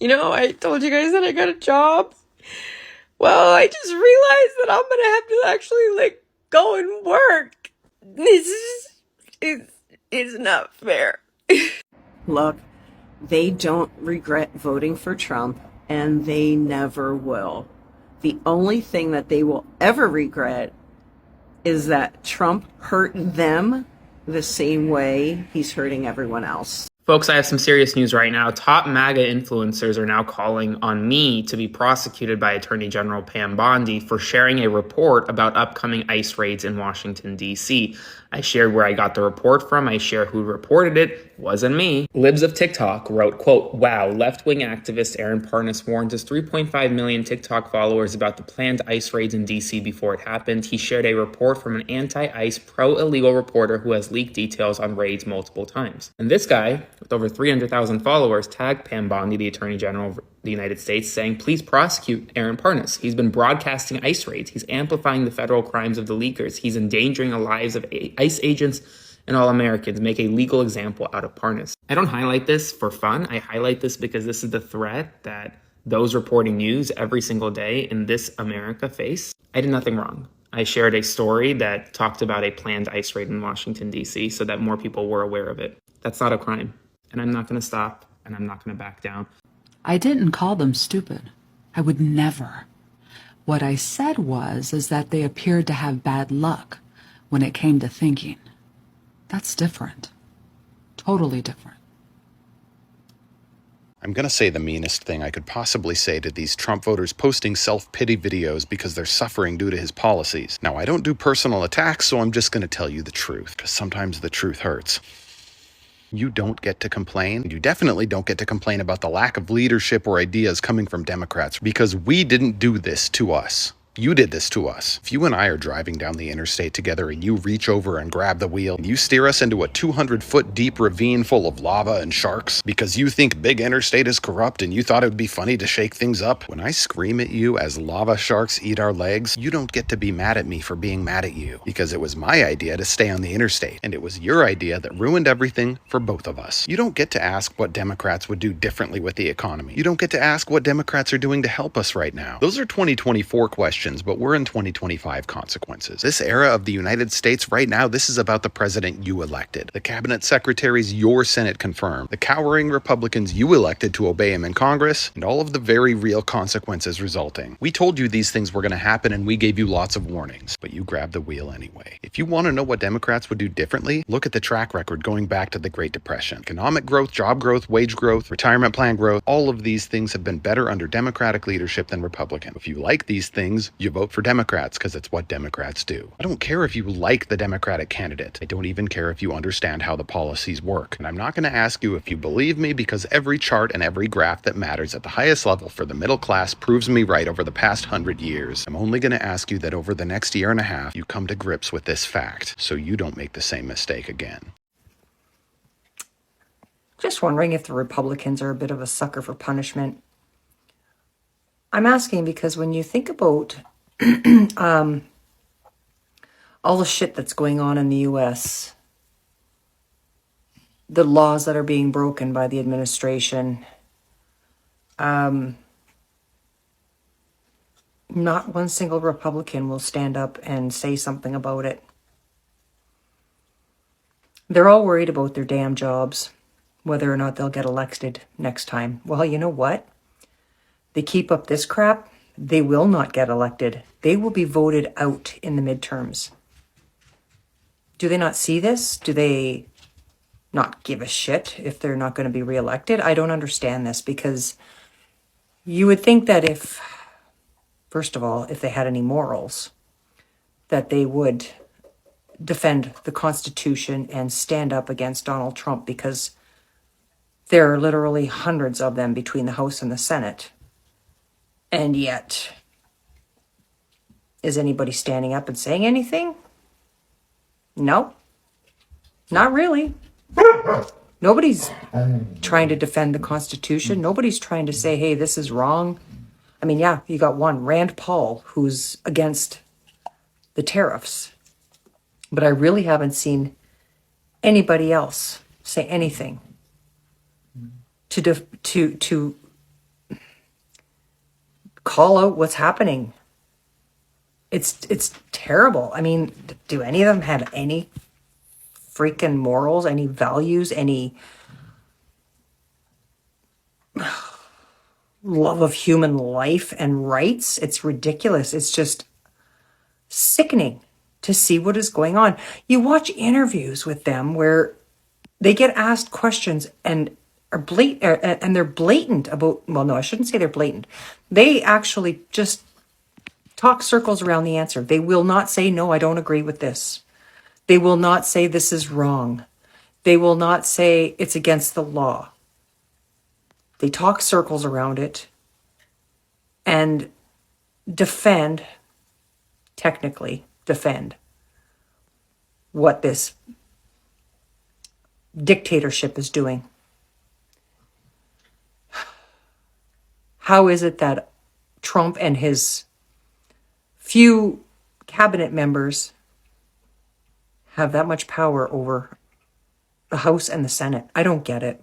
I told you guys that I got a job. Well, I just realized that I'm gonna have to actually, go and work. It's not fair. Look, they don't regret voting for Trump, and they never will. The only thing that they will ever regret is that Trump hurt them the same way he's hurting everyone else. Folks, I have some serious news right now. Top MAGA influencers are now calling on me to be prosecuted by Attorney General Pam Bondi for sharing a report about upcoming ICE raids in Washington, D.C. I shared where I got the report from. I share who reported it. Wasn't me. Libs of TikTok wrote, quote, "Wow, left-wing activist Aaron Parnas warned his 3.5 million TikTok followers about the planned ICE raids in D.C. before it happened. He shared a report from an anti-ICE, pro-illegal reporter who has leaked details on raids multiple times." And this guy, with over 300,000 followers, tagged Pam Bondi, the Attorney General of the United States, saying, "Please prosecute Aaron Parnas. He's been broadcasting ICE raids. He's amplifying the federal crimes of the leakers. He's endangering the lives of ICE agents and all Americans. Make a legal example out of Parnas." I don't highlight this for fun. I highlight this because this is the threat that those reporting news every single day in this America face. I did nothing wrong. I shared a story that talked about a planned ICE raid in Washington, D.C. so that more people were aware of it. That's not a crime. And I'm not going to stop, and I'm not going to back down. I didn't call them stupid. I would never. What I said is that they appeared to have bad luck when it came to thinking. That's different. Totally different. I'm going to say the meanest thing I could possibly say to these Trump voters posting self-pity videos because they're suffering due to his policies. Now, I don't do personal attacks, so I'm just going to tell you the truth, because sometimes the truth hurts. You don't get to complain. You definitely don't get to complain about the lack of leadership or ideas coming from Democrats, because we didn't do this to us. You did this to us. If you and I are driving down the interstate together and you reach over and grab the wheel and you steer us into a 200-foot deep ravine full of lava and sharks because you think big interstate is corrupt and you thought it would be funny to shake things up, when I scream at you as lava sharks eat our legs, you don't get to be mad at me for being mad at you, because it was my idea to stay on the interstate, and it was your idea that ruined everything for both of us. You don't get to ask what Democrats would do differently with the economy. You don't get to ask what Democrats are doing to help us right now. Those are 2024 questions, but we're in 2025 consequences. This era of the United States right now, this is about the president you elected, the cabinet secretaries your Senate confirmed, the cowering Republicans you elected to obey him in Congress, and all of the very real consequences resulting. We told you these things were going to happen, and we gave you lots of warnings, but you grabbed the wheel anyway. If you want to know what Democrats would do differently, look at the track record going back to the Great Depression. Economic growth, job growth, wage growth, retirement plan growth, all of these things have been better under Democratic leadership than Republican. If you like these things, you vote for Democrats because it's what Democrats do. I don't care if you like the Democratic candidate. I don't even care if you understand how the policies work. And I'm not going to ask you if you believe me, because every chart and every graph that matters at the highest level for the middle class proves me right over the past 100 years. I'm only going to ask you that over the next year and a half, you come to grips with this fact so you don't make the same mistake again. Just wondering if the Republicans are a bit of a sucker for punishment. I'm asking because when you think about all the shit that's going on in the US, the laws that are being broken by the administration, not one single Republican will stand up and say something about it. They're all worried about their damn jobs, whether or not they'll get elected next time. Well, you know what? They keep up this crap, they will not get elected. They will be voted out in the midterms. Do they not see this? Do they not give a shit if they're not going to be reelected? I don't understand this, because you would think that if, first of all, if they had any morals, that they would defend the Constitution and stand up against Donald Trump, because there are literally hundreds of them between the House and the Senate. And yet, is anybody standing up and saying anything? No, not really. Nobody's trying to defend the Constitution. Nobody's trying to say, hey, this is wrong. I mean, yeah, you got one, Rand Paul, who's against the tariffs. But I really haven't seen anybody else say anything to call out what's happening. It's terrible. I mean, do any of them have any freaking morals, any values, any love of human life and rights? It's ridiculous. It's just sickening to see what is going on. You watch interviews with them where they get asked questions and are blatant, and they're blatant about, well, no, I shouldn't say they're blatant. They actually just talk circles around the answer. They will not say, no, I don't agree with this. They will not say this is wrong. They will not say it's against the law. They talk circles around it and technically defend what this dictatorship is doing. How is it that Trump and his few cabinet members have that much power over the House and the Senate? I don't get it.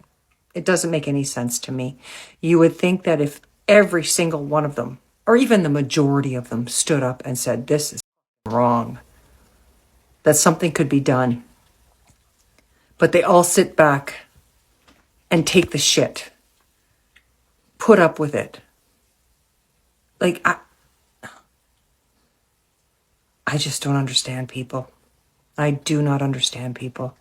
It doesn't make any sense to me. You would think that if every single one of them, or even the majority of them, stood up and said, this is wrong, that something could be done. But they all sit back and take the shit, put up with it. Like, I just don't understand people. I do not understand people.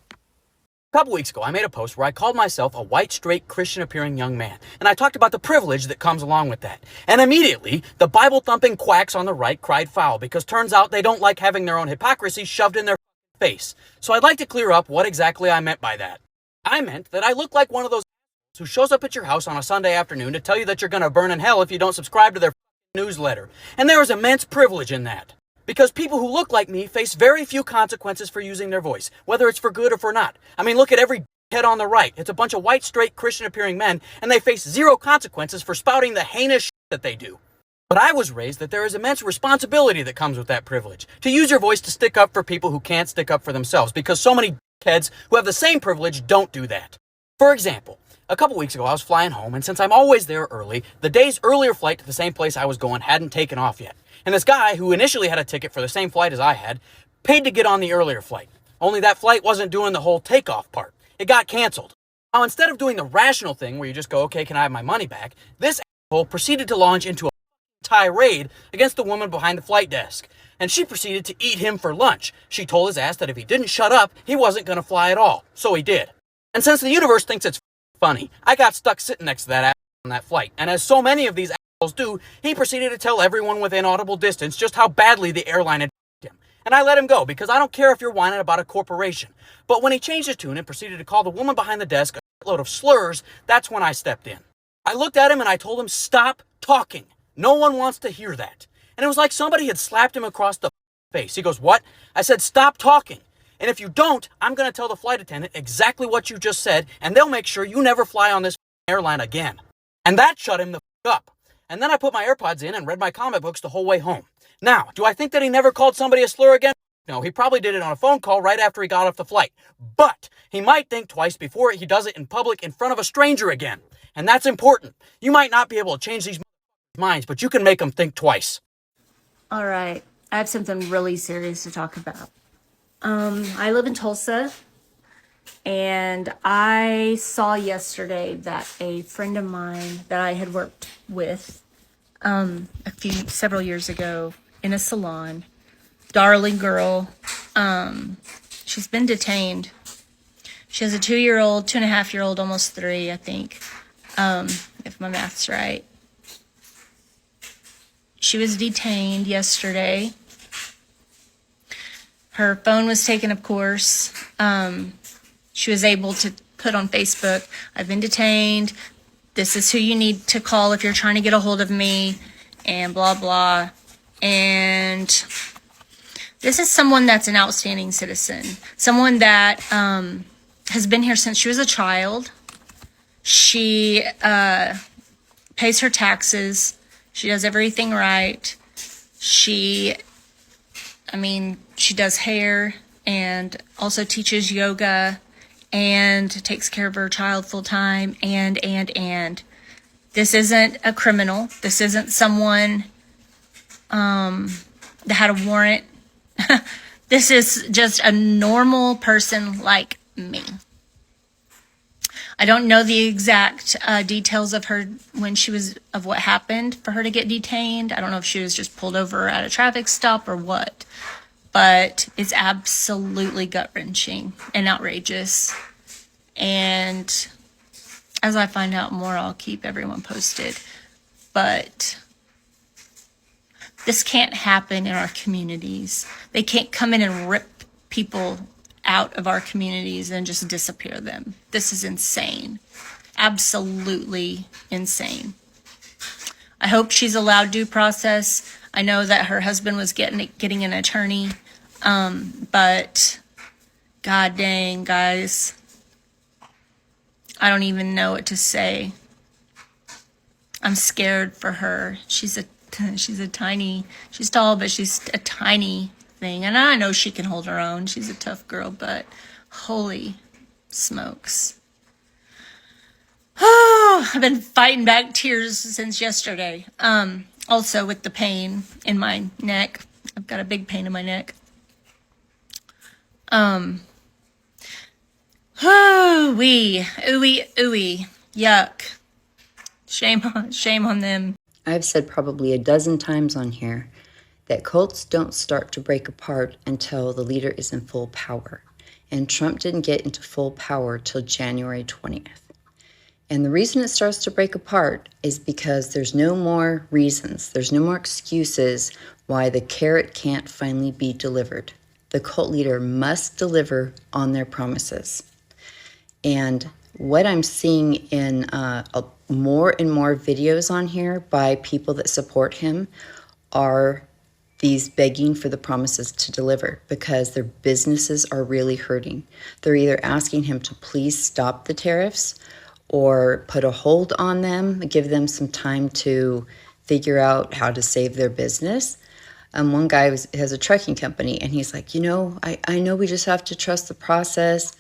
A couple weeks ago, I made a post where I called myself a white, straight, Christian-appearing young man, and I talked about the privilege that comes along with that. And immediately, the Bible-thumping quacks on the right cried foul, because turns out they don't like having their own hypocrisy shoved in their face. So I'd like to clear up what exactly I meant by that. I meant that I look like one of those who shows up at your house on a Sunday afternoon to tell you that you're going to burn in hell if you don't subscribe to their newsletter. And there is immense privilege in that. Because people who look like me face very few consequences for using their voice, whether it's for good or for not. I mean, look at every head on the right. It's a bunch of white, straight, Christian-appearing men, and they face zero consequences for spouting the heinous shit that they do. But I was raised that there is immense responsibility that comes with that privilege. To use your voice to stick up for people who can't stick up for themselves, because so many heads who have the same privilege don't do that. For example, a couple weeks ago I was flying home, and since I'm always there early, the day's earlier flight to the same place I was going hadn't taken off yet. And this guy, who initially had a ticket for the same flight as I had, paid to get on the earlier flight. Only that flight wasn't doing the whole takeoff part. It got canceled. Now, instead of doing the rational thing where you just go, okay, can I have my money back? This asshole proceeded to launch into a tirade against the woman behind the flight desk. And she proceeded to eat him for lunch. She told his ass that if he didn't shut up, he wasn't going to fly at all. So he did. And since the universe thinks it's funny, I got stuck sitting next to that asshole on that flight. And as so many of these do, he proceeded to tell everyone within audible distance just how badly the airline had him. And I let him go because I don't care if you're whining about a corporation. But when he changed his tune and proceeded to call the woman behind the desk a load of slurs, that's when I stepped in. I looked at him and I told him, stop talking. No one wants to hear that. And it was like somebody had slapped him across the face. He goes, what? I said, stop talking. And if you don't, I'm going to tell the flight attendant exactly what you just said, and they'll make sure you never fly on this airline again. And that shut him the up. And then I put my AirPods in and read my comic books the whole way home. Now, do I think that he never called somebody a slur again? No, he probably did it on a phone call right after he got off the flight. But he might think twice before he does it in public in front of a stranger again. And that's important. You might not be able to change these minds, but you can make them think twice. All right, I have something really serious to talk about. I live in Tulsa, and I saw yesterday that a friend of mine that I had worked with several years ago in a salon, darling girl, she's been detained. She has a 2-year-old, 2.5-year-old, almost 3, I think, if my math's right. She was detained yesterday. Her phone was taken, of course. She was able to put on Facebook, I've been detained. This is who you need to call if you're trying to get a hold of me, and blah, blah. And this is someone that's an outstanding citizen. Someone that has been here since she was a child. She pays her taxes. She does everything right. She does hair and also teaches yoga and takes care of her child full time and This isn't a criminal. This isn't someone that had a warrant. This is just a normal person like me. I don't know the exact details of her of what happened for her to get detained. I don't know if she was just pulled over at a traffic stop or what, but it's absolutely gut-wrenching and outrageous. And as I find out more, I'll keep everyone posted. But this can't happen in our communities. They can't come in and rip people out of our communities and just disappear them. This is insane. Absolutely insane. I hope she's allowed due process. I know that her husband was getting an attorney, but god dang, guys, I don't even know what to say. I'm scared for her. She's tall, but she's a tiny thing. And I know she can hold her own. She's a tough girl, but holy smokes. Oh, I've been fighting back tears since yesterday. Also with the pain in my neck. I've got a big pain in my neck. Ooey, yuck. Shame on them. I've said probably a dozen times on here that cults don't start to break apart until the leader is in full power. And Trump didn't get into full power till January 20th. And the reason it starts to break apart is because there's no more reasons, there's no more excuses why the carrot can't finally be delivered. The cult leader must deliver on their promises. And what I'm seeing in more and more videos on here by people that support him are these begging for the promises to deliver because their businesses are really hurting. They're either asking him to please stop the tariffs or put a hold on them, give them some time to figure out how to save their business. One guy has a trucking company, and he's like, I know we just have to trust the process.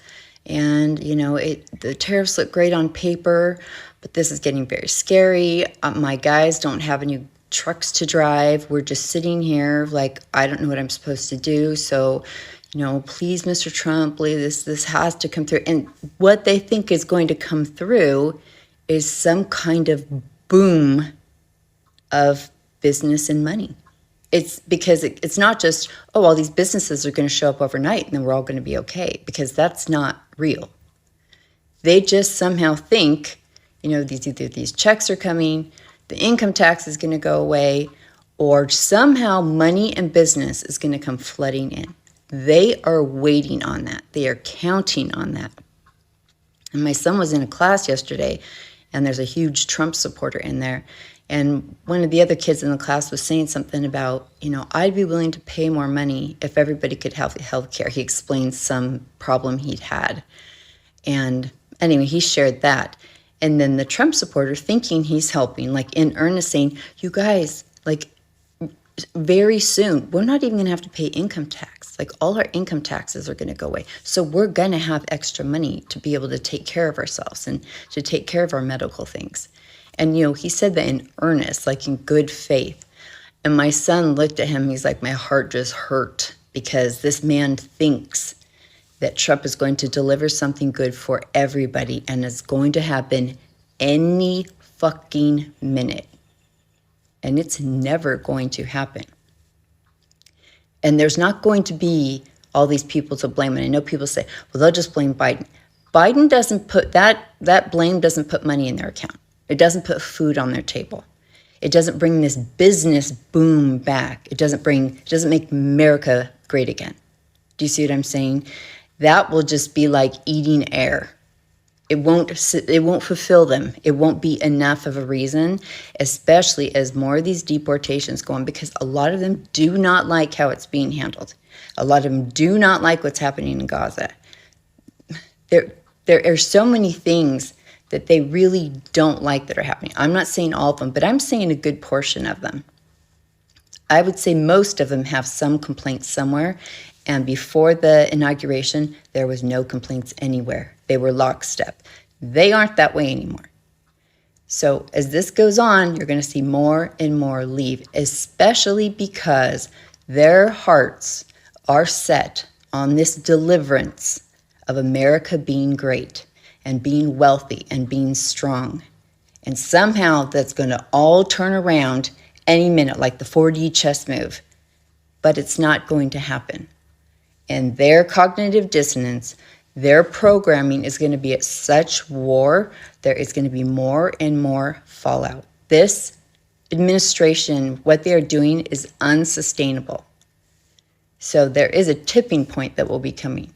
And, the tariffs look great on paper, but this is getting very scary. My guys don't have any trucks to drive. We're just sitting here like, I don't know what I'm supposed to do. So, please, Mr. Trump, this has to come through. And what they think is going to come through is some kind of boom of business and money. It's because it's not just, all these businesses are going to show up overnight and then we're all going to be okay, because that's not real. They just somehow think, either these checks are coming, the income tax is going to go away, or somehow money and business is going to come flooding in. They are waiting on that. They are counting on that. And my son was in a class yesterday, and there's a huge Trump supporter in there. And one of the other kids in the class was saying something about, I'd be willing to pay more money if everybody could have health care. He explained some problem he'd had. And anyway, he shared that. And then the Trump supporter, thinking he's helping, like in earnest, saying, you guys, like very soon, we're not even going to have to pay income tax. Like all our income taxes are going to go away. So we're going to have extra money to be able to take care of ourselves and to take care of our medical things. And, he said that in earnest, like in good faith. And my son looked at him. He's like, my heart just hurt because this man thinks that Trump is going to deliver something good for everybody, and it's going to happen any fucking minute. And it's never going to happen. And there's not going to be all these people to blame. And I know people say, well, they'll just blame Biden. Biden doesn't put that blame doesn't put money in their account. It doesn't put food on their table. It doesn't bring this business boom back. It doesn't make America great again. Do you see what I'm saying? That will just be like eating air. It won't fulfill them. It won't be enough of a reason, especially as more of these deportations go on, because a lot of them do not like how it's being handled. A lot of them do not like what's happening in Gaza. There are so many things that they really don't like that are happening. I'm not saying all of them, but I'm saying a good portion of them. I would say most of them have some complaints somewhere. And before the inauguration, there was no complaints anywhere. They were lockstep. They aren't that way anymore. So as this goes on, you're going to see more and more leave, especially because their hearts are set on this deliverance of America being great and being wealthy and being strong. And somehow that's going to all turn around any minute, like the 4D chess move. But it's not going to happen. And their cognitive dissonance, their programming is going to be at such war, there is going to be more and more fallout. This administration, what they are doing is unsustainable. So there is a tipping point that will be coming.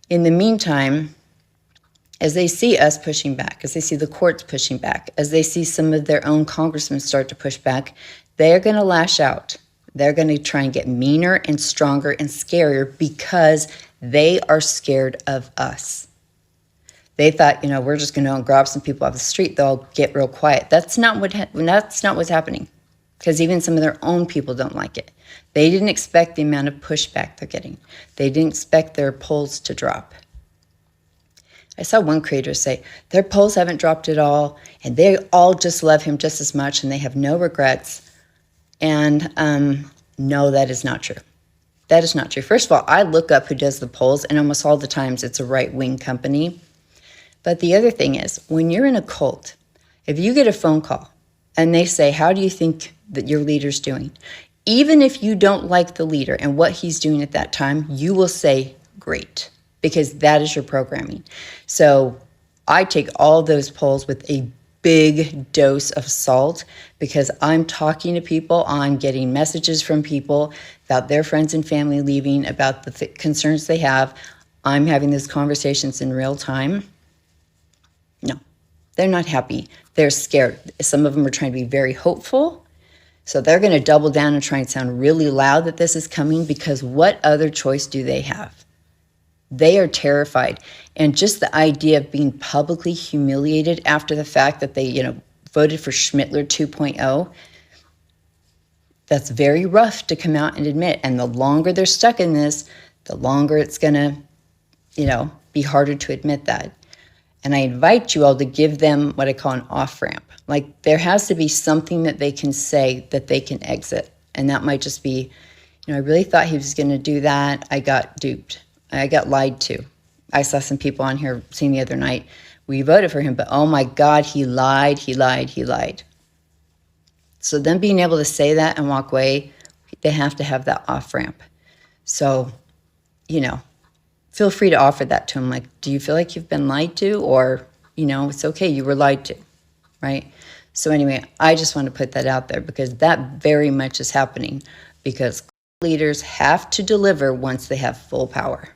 In the meantime, as they see us pushing back, as they see the courts pushing back, as they see some of their own congressmen start to push back, they're going to lash out. They're going to try and get meaner and stronger and scarier because they are scared of us. They thought, we're just going to grab some people off the street, they'll get real quiet. That's not what's happening, because even some of their own people don't like it. They didn't expect the amount of pushback they're getting. They didn't expect their polls to drop. I saw one creator say their polls haven't dropped at all, and they all just love him just as much, and they have no regrets. And no, that is not true. That is not true. First of all, I look up who does the polls, and almost all the times it's a right-wing company. But the other thing is, when you're in a cult, if you get a phone call and they say, how do you think that your leader's doing? Even if you don't like the leader and what he's doing at that time, you will say, great, because that is your programming. So I take all those polls with a big dose of salt, because I'm talking to people, I'm getting messages from people about their friends and family leaving, about the concerns they have. I'm having those conversations in real time. No, they're not happy. They're scared. Some of them are trying to be very hopeful. So they're going to double down and try and sound really loud that this is coming, because what other choice do they have? They are terrified. And just the idea of being publicly humiliated after the fact that they, voted for Schmittler 2.0, that's very rough to come out and admit. And the longer they're stuck in this, the longer it's going to, be harder to admit that. And I invite you all to give them what I call an off-ramp. Like, there has to be something that they can say that they can exit. And that might just be, I really thought he was going to do that. I got duped. I got lied to. I saw some people on here saying the other night, we voted for him, but oh my God, he lied, he lied, he lied. So them being able to say that and walk away, they have to have that off-ramp. So, feel free to offer that to them. Like, do you feel like you've been lied to? Or, it's okay, you were lied to, right? So anyway, I just want to put that out there, because that very much is happening, because leaders have to deliver once they have full power.